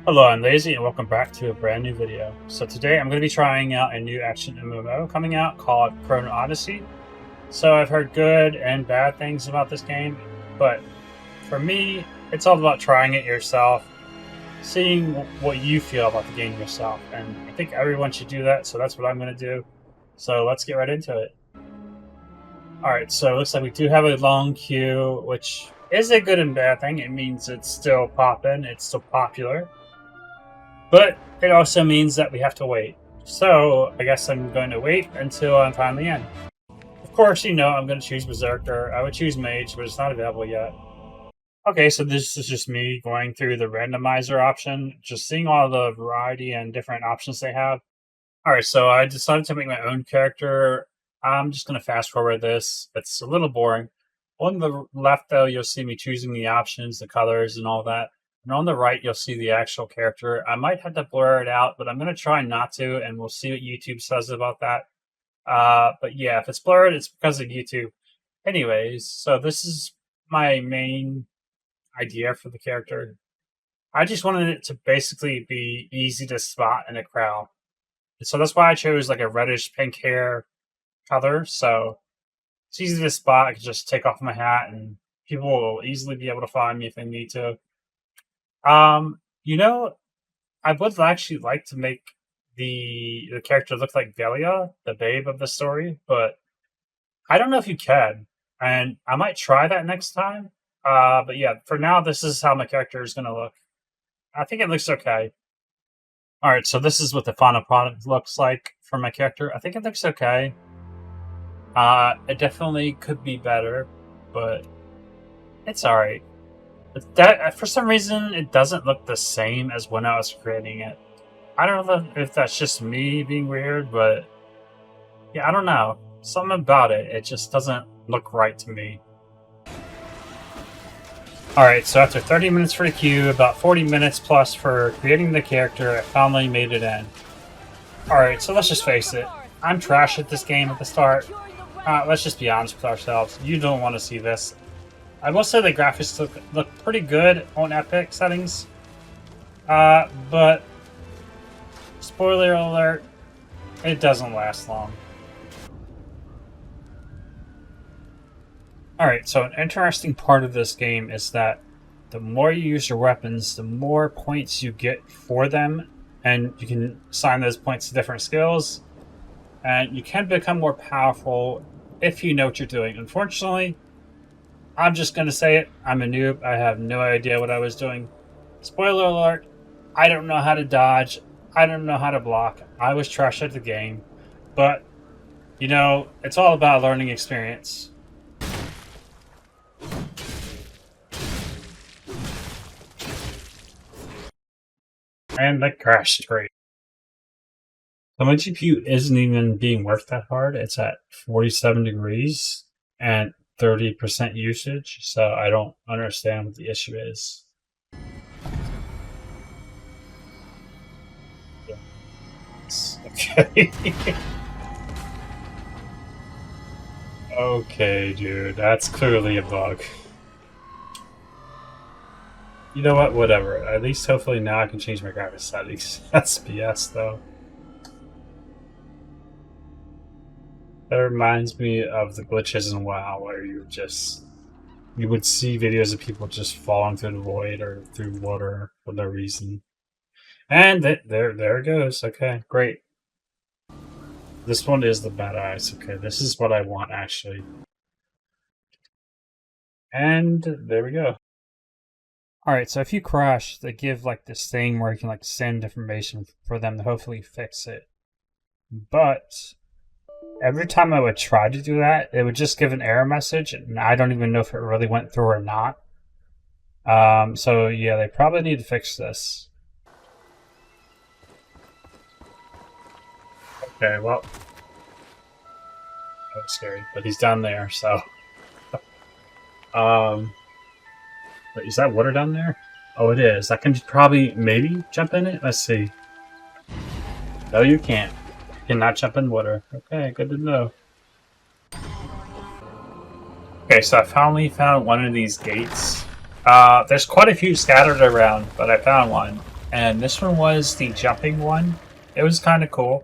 Hello, I'm Lazy and welcome back to a brand new video. So today I'm going to be trying out a new action MMO coming out called Chrono Odyssey. So I've heard good and bad things about this game, but for me, it's all about trying it yourself, seeing what you feel about the game yourself. And I think everyone should do that, so that's what I'm going to do. So let's get right into it. Alright, so it looks like we do have a long queue, which is a good and bad thing. It means it's still popping, it's still popular. But it also means that we have to wait. So I guess I'm going to wait until I'm finally in. Of course, you know I'm going to choose Berserker. I would choose Mage, but it's not available yet. Okay, so this is just me going through the randomizer option, just seeing all the variety and different options they have. Alright, so I decided to make my own character. I'm just going to fast forward this. It's a little boring. On the left, though, you'll see me choosing the options, the colors, and all that. And on the right, you'll see the actual character. I might have to blur it out, but I'm going to try not to, and we'll see what YouTube says about that. But yeah, if it's blurred, it's because of YouTube. Anyways, so this is my main idea for the character. I just wanted it to basically be easy to spot in a crowd. So that's why I chose like a reddish pink hair color. So it's easy to spot. I can just take off my hat and people will easily be able to find me if they need to. You know, I would actually like to make the character look like Velia, the babe of the story, but I don't know if you can. And I might try that next time. But yeah, for now, this is how my character is going to look. I think it looks okay. All right, so this is what the final product looks like for my character. I think it looks okay. It definitely could be better, but it's all right. That for some reason it doesn't look the same as when I was creating it. I don't know if that's just me being weird, but yeah, I don't know. Something about it just doesn't look right to me. Alright, so after 30 minutes for the queue, about 40 minutes plus for creating the character, I finally made it in. Alright, so let's just face it. I'm trash at this game at the start. Let's just be honest with ourselves. You don't want to see this. I will say the graphics look pretty good on Epic settings. But spoiler alert, it doesn't last long. Alright, so an interesting part of this game is that the more you use your weapons, the more points you get for them, and you can assign those points to different skills, and you can become more powerful if you know what you're doing. Unfortunately, I'm just going to say it. I'm a noob. I have no idea what I was doing. Spoiler alert, I don't know how to dodge. I don't know how to block. I was trash at the game. But, you know, it's all about learning experience. And that crashed straight. So my GPU isn't even being worked that hard. It's at 47 degrees and 30% usage, so I don't understand what the issue is. Okay. Okay, dude, that's clearly a bug. You know what? Whatever. At least hopefully now I can change my graphics settings. That's BS though. That reminds me of the glitches in WoW where you would see videos of people just falling through the void or through water for no reason. And there it goes. Okay, great. This one is the bad eyes. Okay, this is what I want actually. And there we go. Alright, so if you crash, they give like this thing where you can like send information for them to hopefully fix it. But every time I would try to do that, it would just give an error message, and I don't even know if it really went through or not. So yeah, they probably need to fix this. Okay, well, that was scary, but he's down there, so. Wait, is that water down there? Oh, it is. I can probably, maybe jump in it? Let's see. No, you can't. You cannot jump in water. Okay, good to know. Okay, so I finally found one of these gates. There's quite a few scattered around, but I found one. and this one was the jumping one. It was kind of cool.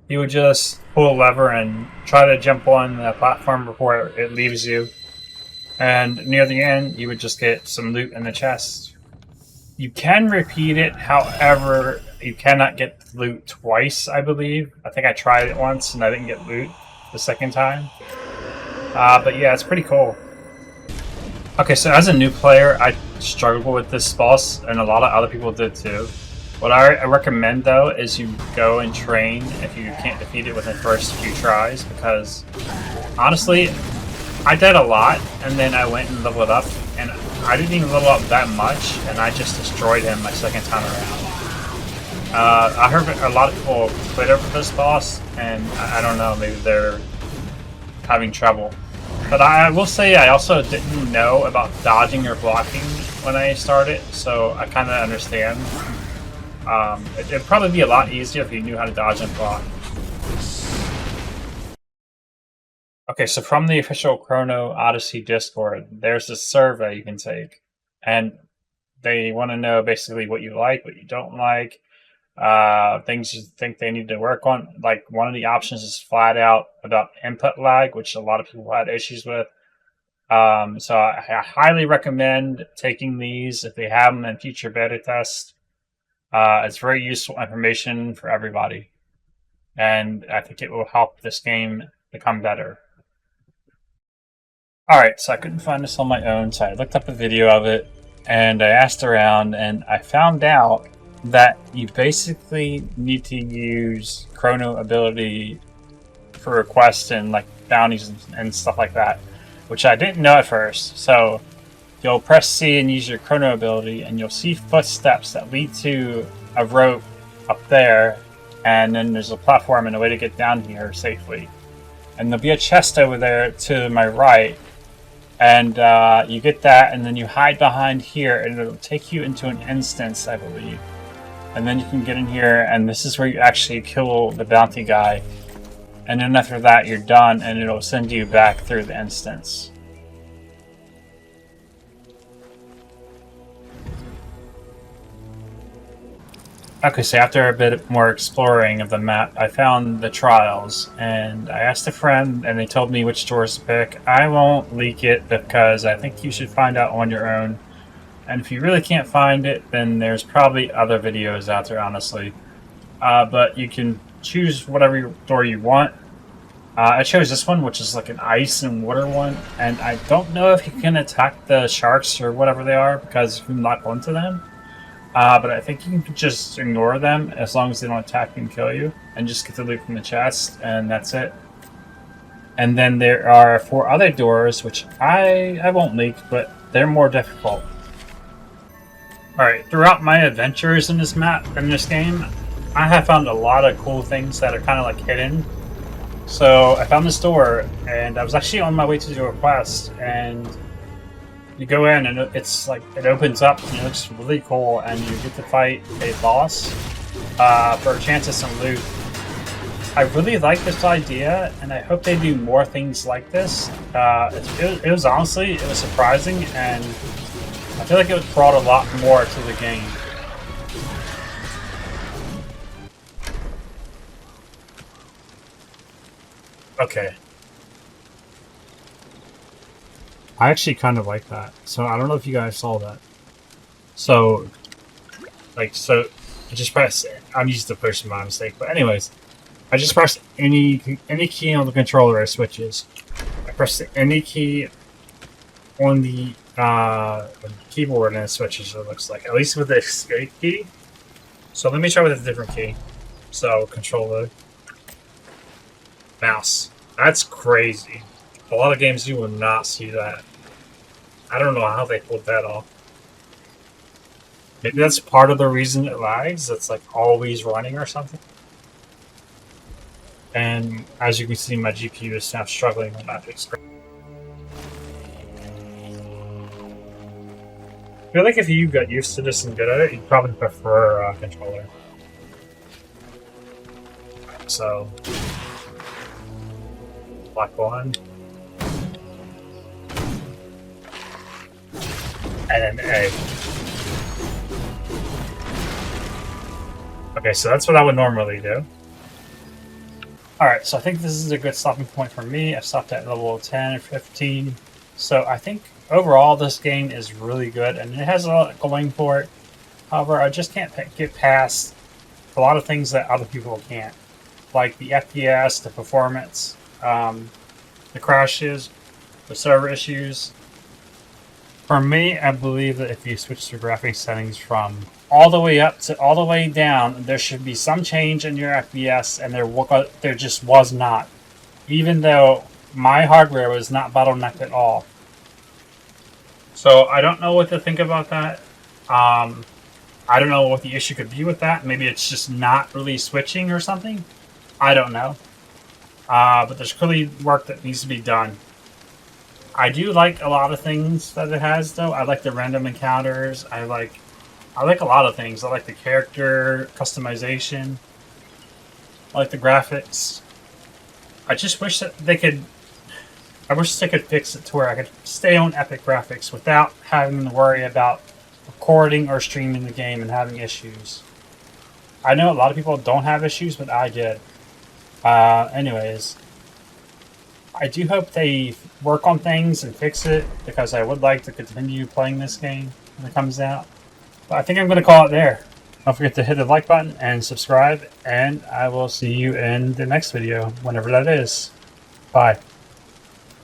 You would just pull a lever and try to jump on the platform before it leaves you. And near the end, you would just get some loot in the chest. You can repeat it, however, you cannot get loot twice, I believe. I think I tried it once and I didn't get loot the second time. But yeah, it's pretty cool. Okay, so as a new player, I struggled with this boss, and a lot of other people did too. What I recommend, though, is you go and train if you can't defeat it within the first few tries, because honestly, I did a lot, and then I went and leveled up, and I didn't even level up that much, and I just destroyed him my second time around. I heard a lot of people quit over this boss, and I don't know, maybe they're having trouble. But I will say I also didn't know about dodging or blocking when I started, so I kind of understand. It'd probably be a lot easier if you knew how to dodge and block. Okay, so from the official Chrono Odyssey Discord, there's this survey you can take, and they want to know basically what you like, what you don't like, things you think they need to work on. Like, one of the options is flat out about input lag, which a lot of people had issues with. So I highly recommend taking these if they have them in future beta tests. It's very useful information for everybody, and I think it will help this game become better. Alright, so I couldn't find this on my own, so I looked up a video of it, and I asked around, and I found out that you basically need to use Chrono ability for requests and like bounties and stuff like that, which I didn't know at first. So you'll press C and use your Chrono ability, and you'll see footsteps that lead to a rope up there, and then there's a platform and a way to get down here safely. And there'll be a chest over there to my right, and you get that, and then you hide behind here, and it'll take you into an instance, I believe. And then you can get in here, and this is where you actually kill the bounty guy. And then after that, you're done, and it'll send you back through the instance. Okay, so after a bit more exploring of the map, I found the trials, and I asked a friend, and they told me which doors to pick. I won't leak it because I think you should find out on your own. And if you really can't find it, then there's probably other videos out there, honestly. But you can choose whatever door you want. I chose this one, which is like an ice and water one, and I don't know if you can attack the sharks or whatever they are because you can lock onto them. But I think you can just ignore them as long as they don't attack and kill you, and just get the loot from the chest, and that's it. And then there are 4 other doors, which I won't leak, but they're more difficult. Alright, throughout my adventures in this map, in this game, I have found a lot of cool things that are kind of like hidden. So I found this door, and I was actually on my way to do a quest, and you go in, and it's like, it opens up, and it looks really cool, and you get to fight a boss for a chance at some loot. I really like this idea, and I hope they do more things like this. It was honestly, it was surprising, and I feel like it brought a lot more to the game. Okay. I actually kind of like that. So I don't know if you guys saw that. So, I just press. I'm used to pushing my mistake, but anyways, I just press any key on the controller it switches. I press any key on the keyboard and it switches. It looks like, at least with the escape key. So let me try with a different key. So controller, mouse. That's crazy. A lot of games you will not see that. I don't know how they pulled that off. Maybe that's part of the reason it lags. It's like always running or something. And as you can see, my GPU is now struggling on that big screen. I feel like if you got used to this and good at it, you'd probably prefer a controller. So, block 1. And then A. Okay, so that's what I would normally do. Alright, so I think this is a good stopping point for me. I stopped at level 10 or 15. So I think overall this game is really good, and it has a lot going for it. However, I just can't get past a lot of things that other people can't. Like the FPS, the performance, the crashes, the server issues. For me, I believe that if you switch the graphics settings from all the way up to all the way down, there should be some change in your FPS, and there just was not. Even though my hardware was not bottlenecked at all. So I don't know what to think about that. I don't know what the issue could be with that. Maybe it's just not really switching or something. I don't know. But there's clearly work that needs to be done. I do like a lot of things that it has, though. I like the random encounters. I like a lot of things. I like the character customization. I like the graphics. I just wish that they could... I wish they could fix it to where I could stay on epic graphics without having to worry about recording or streaming the game and having issues. I know a lot of people don't have issues, but I did. Anyways, I do hope they work on things and fix it, because I would like to continue playing this game when it comes out. But I think I'm going to call it there. Don't forget to hit the like button and subscribe, and I will see you in the next video, whenever that is. Bye.